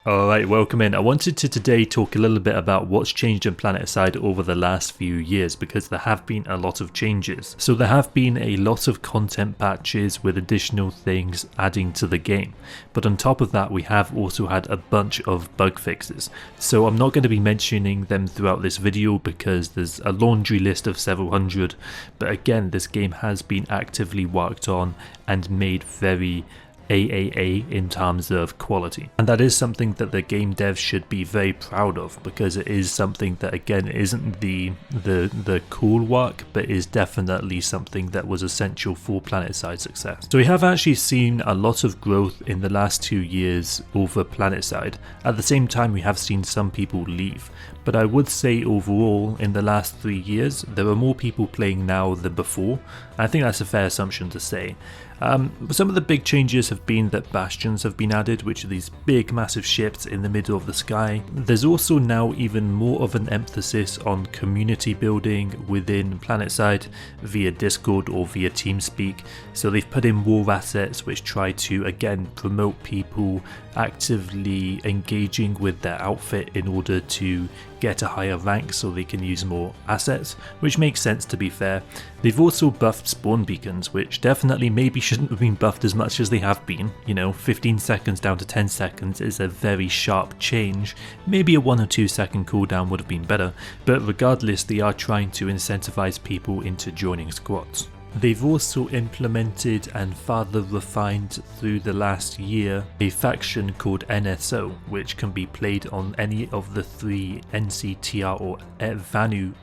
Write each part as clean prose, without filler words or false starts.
Alright, welcome in. I wanted to today talk a little bit about what's changed in Planetside over the last few years, because there have been a lot of changes. So there have been a lot of content patches with additional things adding to the game, but on top of that we have also had a bunch of bug fixes. So I'm not going to be mentioning them throughout this video because there's a laundry list of several hundred, but again, this game has been actively worked on and made very AAA in terms of quality, and that is something that the game devs should be very proud of, because it is something that again isn't the cool work, but is definitely something that was essential for Planetside success. So we have actually seen a lot of growth in the last 2 years over Planetside. At the same time, we have seen some people leave, but I would say overall in the last 3 years there are more people playing now than before. I think that's a fair assumption to say. Some of the big changes have been that bastions have been added, which are these big massive ships in the middle of the sky. There's also now even more of an emphasis on community building within Planetside via Discord or via TeamSpeak. So they've put in war assets which try to again promote people actively engaging with their outfit in order to get a higher rank so they can use more assets, which makes sense to be fair. They've also buffed spawn beacons, which definitely maybe shouldn't have been buffed as much as they have been. You know, 15 seconds down to 10 seconds is a very sharp change. Maybe a 1 or 2 second cooldown would have been better, but regardless, they are trying to incentivize people into joining squads. They've also implemented and further refined through the last year a faction called NSO, which can be played on any of the 3 NCTR or Vanu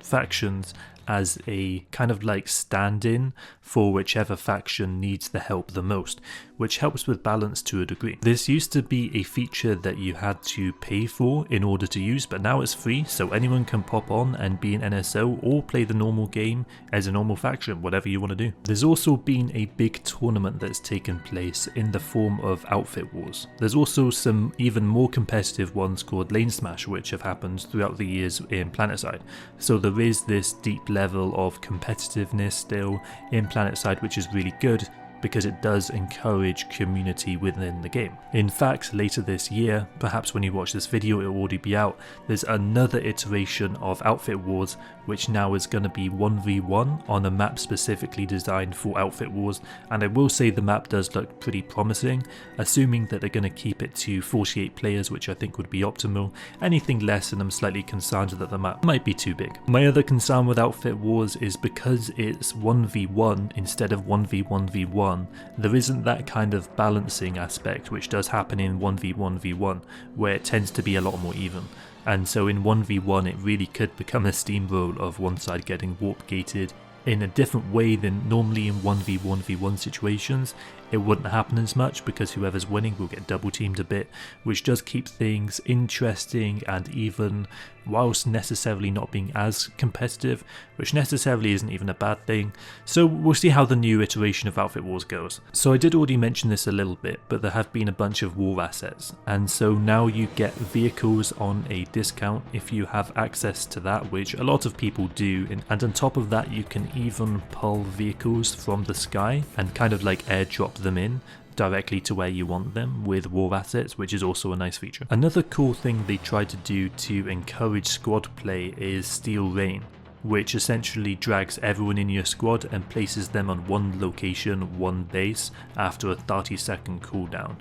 factions as a kind of like stand-in for whichever faction needs the help the most, which helps with balance to a degree. This used to be a feature that you had to pay for in order to use, but now it's free, so anyone can pop on and be an NSO or play the normal game as a normal faction, whatever you want to do. There's also been a big tournament that's taken place in the form of outfit wars. There's also some even more competitive ones called Lane Smash, which have happened throughout the years in Planetside. So there is this deep level of competitiveness still in Planetside, which is really good, because it does encourage community within the game. In fact, later this year, perhaps when you watch this video it will already be out, there's another iteration of Outfit Wars, which now is going to be 1v1 on a map specifically designed for Outfit Wars, and I will say the map does look pretty promising, assuming that they're going to keep it to 48 players, which I think would be optimal. Anything less and I'm slightly concerned that the map might be too big. My other concern with Outfit Wars is because it's 1v1 instead of 1v1v1, there isn't that kind of balancing aspect which does happen in 1v1v1, where it tends to be a lot more even. And so in 1v1 it really could become a steamroll of one side getting warp gated in a different way than normally in 1v1v1 situations. It wouldn't happen as much because whoever's winning will get double teamed a bit, which does keep things interesting and even, whilst necessarily not being as competitive, which necessarily isn't even a bad thing. So we'll see how the new iteration of Outfit Wars goes. So I did already mention this a little bit, but there have been a bunch of war assets, and so now you get vehicles on a discount if you have access to that, which a lot of people do, and on top of that you can even pull vehicles from the sky and kind of like airdrop them in directly to where you want them with war assets, which is also a nice feature. Another cool thing they try to do to encourage squad play is Steel Rain, which essentially drags everyone in your squad and places them on one location, one base, after a 30-second cooldown.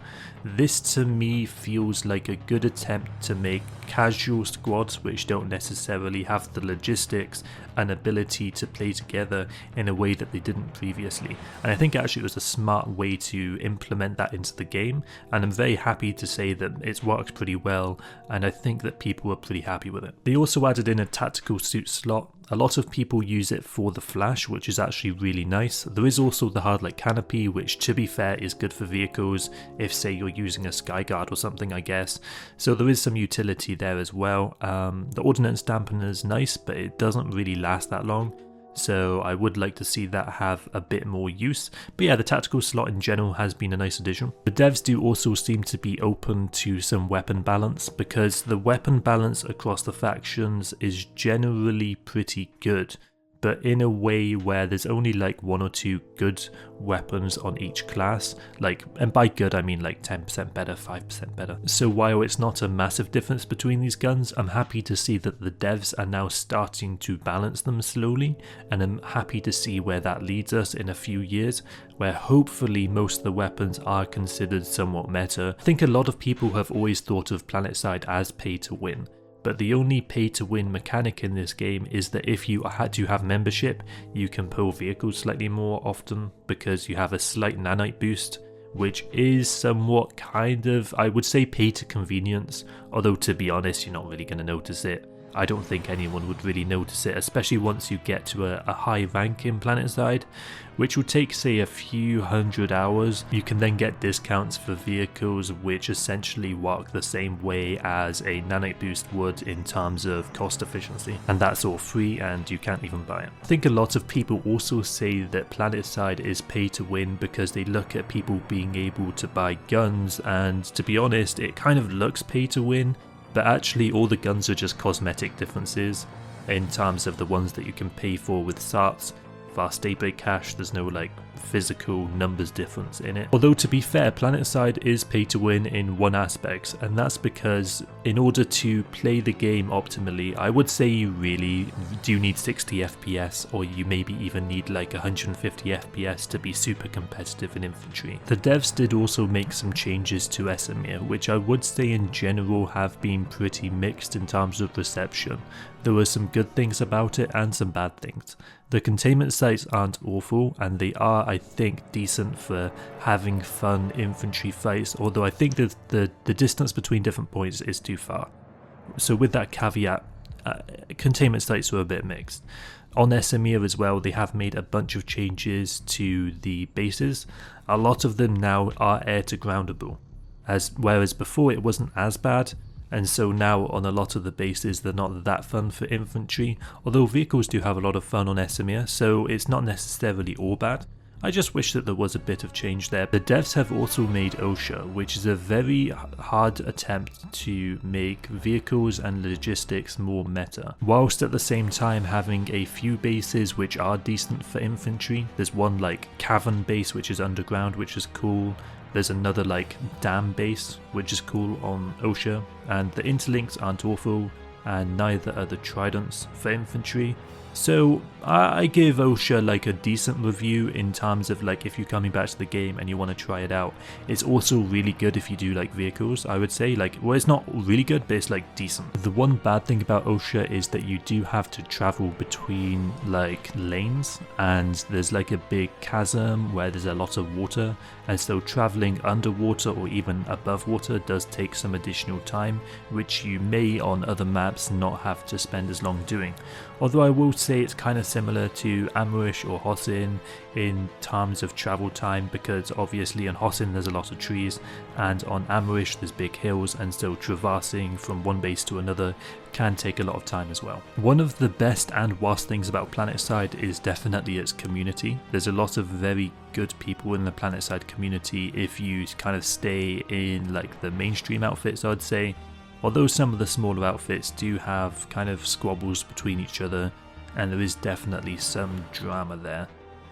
This to me feels like a good attempt to make casual squads which don't necessarily have the logistics and ability to play together in a way that they didn't previously. And I think actually it was a smart way to implement that into the game, and I'm very happy to say that it's worked pretty well, and I think that people are pretty happy with it. They also added in a tactical suit slot. A lot of people use it for the flash, which is actually really nice. There is also the hardlight canopy, which to be fair is good for vehicles if say you're using a skyguard or something, I guess. So there is some utility there as well. The ordnance dampener is nice, but it doesn't really last that long. So I would like to see that have a bit more use. But yeah, the tactical slot in general has been a nice addition. The devs do also seem to be open to some weapon balance, because the weapon balance across the factions is generally pretty good. but in a way where there's only like 1 or 2 good weapons on each class, like, and by good I mean like 10% better, 5% better. So while it's not a massive difference between these guns, I'm happy to see that the devs are now starting to balance them slowly, and I'm happy to see where that leads us in a few years, where hopefully most of the weapons are considered somewhat meta. I think a lot of people have always thought of Planetside as pay to win, but the only pay to win mechanic in this game is that if you had to have membership, you can pull vehicles slightly more often because you have a slight nanite boost, which is somewhat kind of, I would say, pay to convenience, although to be honest you're not really going to notice it. I don't think anyone would really notice it, especially once you get to a high rank in Planetside, which will take say a few hundred hours. You can then get discounts for vehicles which essentially work the same way as a nanite boost would in terms of cost efficiency, and that's all free and you can't even buy it. I think a lot of people also say that Planetside is pay to win because they look at people being able to buy guns, and to be honest it kind of looks pay to win, but actually all the guns are just cosmetic differences in terms of the ones that you can pay for with sats. Fast daybreak cash, there's no like physical numbers difference in it. Although to be fair, Planetside is pay to win in one aspect, and that's because in order to play the game optimally, I would say you really do need 60 FPS, or you maybe even need like 150 FPS to be super competitive in infantry. The devs did also make some changes to Esamir, which I would say in general have been pretty mixed in terms of reception. There were some good things about it and some bad things. The containment sites aren't awful, and they are, I think, decent for having fun infantry fights, although I think that the distance between different points is too far. So with that caveat, containment sites were a bit mixed. On Esamir as well, they have made a bunch of changes to the bases. A lot of them now are air to groundable, whereas before it wasn't as bad. And so now on a lot of the bases they're not that fun for infantry, although vehicles do have a lot of fun on Esamir, so it's not necessarily all bad. I just wish that there was a bit of change there. The devs have also made Osha, which is a very hard attempt to make vehicles and logistics more meta, whilst at the same time having a few bases which are decent for infantry. There's one like cavern base which is underground, which is cool. There's another like dam base which is cool on Osha, and the interlinks aren't awful, and neither are the tridents for infantry. So I give Osha like a decent review in terms of like if you're coming back to the game and you want to try it out. It's also really good if you do like vehicles, I would say. Like, well, it's not really good, but it's like decent. The one bad thing about Osha is that you do have to travel between like lanes, and there's like a big chasm where there's a lot of water, and so traveling underwater or even above water does take some additional time, which you may on other maps not have to spend as long doing. Although I will say it's kind of similar to Amurish or Hosin in terms of travel time, because obviously on Hosin there's a lot of trees, and on Amurish there's big hills, and so traversing from one base to another can take a lot of time as well. One of the best and worst things about Planetside is definitely its community. There's a lot of very good people in the Planetside community if you kind of stay in like the mainstream outfits, I'd say. Although some of the smaller outfits do have kind of squabbles between each other, and there is definitely some drama there.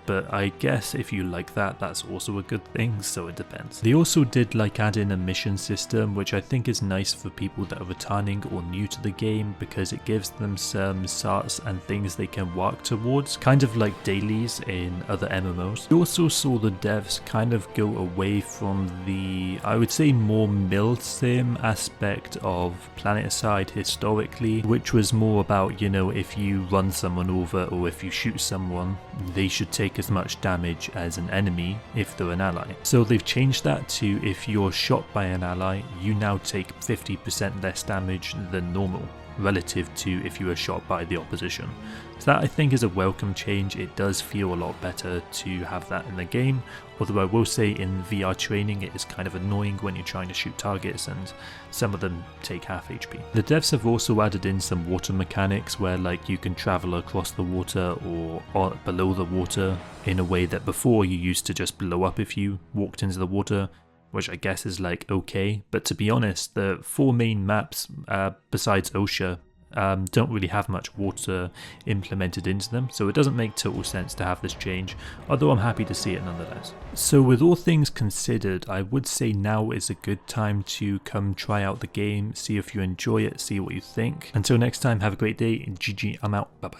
But I guess if you like that, that's also a good thing, so it depends. They also did like add in a mission system, which I think is nice for people that are returning or new to the game, because it gives them some sats and things they can work towards, kind of like dailies in other MMOs. We also saw the devs kind of go away from the, I would say, more mil-sim aspect of Planetside historically, which was more about, you know, if you run someone over or if you shoot someone, they should take as much damage as an enemy if they're an ally. So they've changed that to if you're shot by an ally, you now take 50% less damage than normal, relative to if you were shot by the opposition. So that I think is a welcome change. It does feel a lot better to have that in the game, although I will say in VR training it is kind of annoying when you're trying to shoot targets and some of them take half HP. The devs have also added in some water mechanics where like you can travel across the water or below the water in a way that before you used to just blow up if you walked into the water, which I guess is like okay, but to be honest, the 4 main maps besides Osha don't really have much water implemented into them, so it doesn't make total sense to have this change, although I'm happy to see it nonetheless. So with all things considered, I would say now is a good time to come try out the game, see if you enjoy it, see what you think. Until next time, have a great day, GG, I'm out, bye bye.